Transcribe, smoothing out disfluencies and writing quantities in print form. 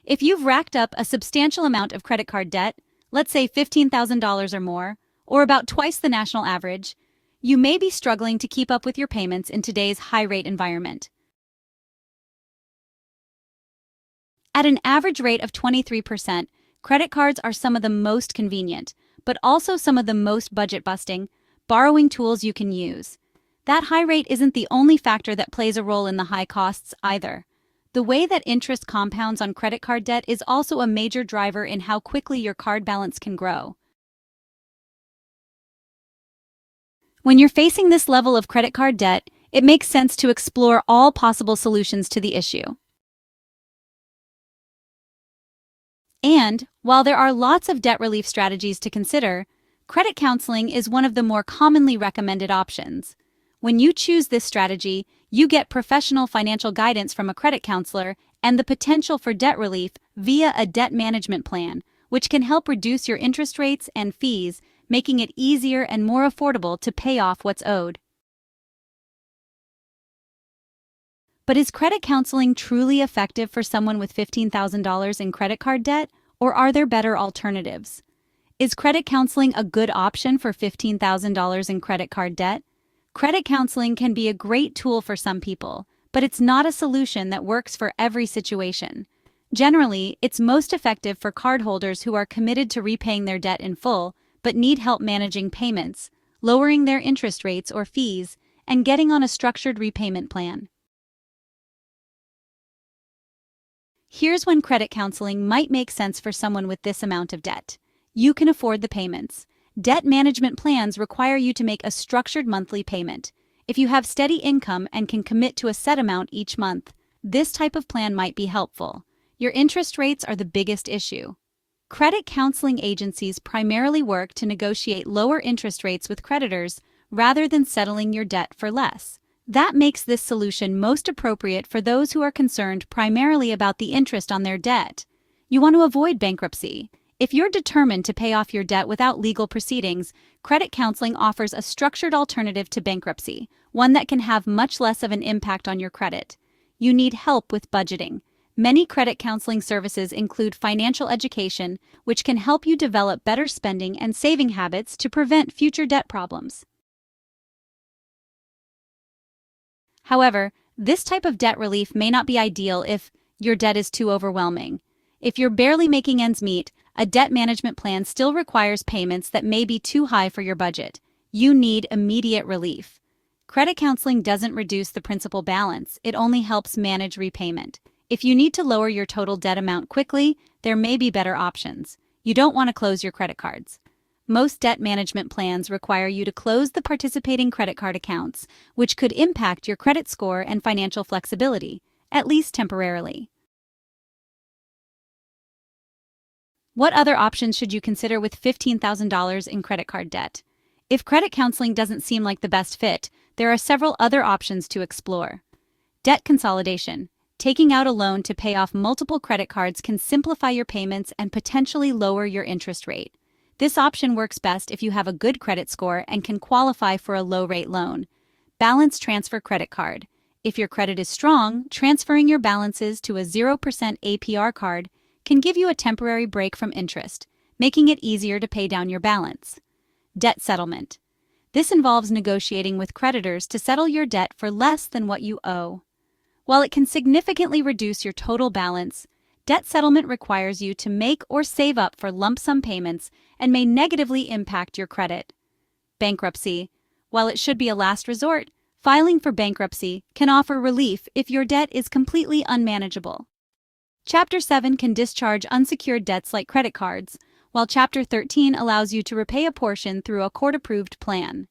If you've racked up a substantial amount of credit card debt, let's say $15,000 or more, or about twice the national average, you may be struggling to keep up with your payments in today's high-rate environment. At an average rate of 23%, credit cards are some of the most convenient, but also some of the most budget-busting, borrowing tools you can use. That high rate isn't the only factor that plays a role in the high costs either. The way that interest compounds on credit card debt is also a major driver in how quickly your card balance can grow. When you're facing this level of credit card debt, it makes sense to explore all possible solutions to the issue. And, while there are lots of debt relief strategies to consider, credit counseling is one of the more commonly recommended options. When you choose this strategy, you get professional financial guidance from a credit counselor and the potential for debt relief via a debt management plan, which can help reduce your interest rates and fees, making it easier and more affordable to pay off what's owed. But is credit counseling truly effective for someone with $15,000 in credit card debt, or are there better alternatives? Is credit counseling a good option for $15,000 in credit card debt? Credit counseling can be a great tool for some people, but it's not a solution that works for every situation. Generally, it's most effective for cardholders who are committed to repaying their debt in full, but need help managing payments, lowering their interest rates or fees, and getting on a structured repayment plan. Here's when credit counseling might make sense for someone with this amount of debt. You can afford the payments. Debt management plans require you to make a structured monthly payment. If you have steady income and can commit to a set amount each month, this type of plan might be helpful. Your interest rates are the biggest issue. Credit counseling agencies primarily work to negotiate lower interest rates with creditors rather than settling your debt for less. That makes this solution most appropriate for those who are concerned primarily about the interest on their debt. You want to avoid bankruptcy. If you're determined to pay off your debt without legal proceedings, credit counseling offers a structured alternative to bankruptcy, one that can have much less of an impact on your credit. You need help with budgeting. Many credit counseling services include financial education, which can help you develop better spending and saving habits to prevent future debt problems. However, this type of debt relief may not be ideal if your debt is too overwhelming. If you're barely making ends meet, a debt management plan still requires payments that may be too high for your budget. You need immediate relief. Credit counseling doesn't reduce the principal balance, it only helps manage repayment. If you need to lower your total debt amount quickly, there may be better options. You don't want to close your credit cards. Most debt management plans require you to close the participating credit card accounts, which could impact your credit score and financial flexibility, at least temporarily. What other options should you consider with $15,000 in credit card debt? If credit counseling doesn't seem like the best fit, there are several other options to explore. Debt consolidation. Taking out a loan to pay off multiple credit cards can simplify your payments and potentially lower your interest rate. This option works best if you have a good credit score and can qualify for a low-rate loan. Balance transfer credit card. If your credit is strong, transferring your balances to a 0% APR card can give you a temporary break from interest, making it easier to pay down your balance. Debt settlement. This involves negotiating with creditors to settle your debt for less than what you owe. While it can significantly reduce your total balance, debt settlement requires you to make or save up for lump sum payments and may negatively impact your credit. Bankruptcy. While it should be a last resort, filing for bankruptcy can offer relief if your debt is completely unmanageable. Chapter 7 can discharge unsecured debts like credit cards, while Chapter 13 allows you to repay a portion through a court-approved plan.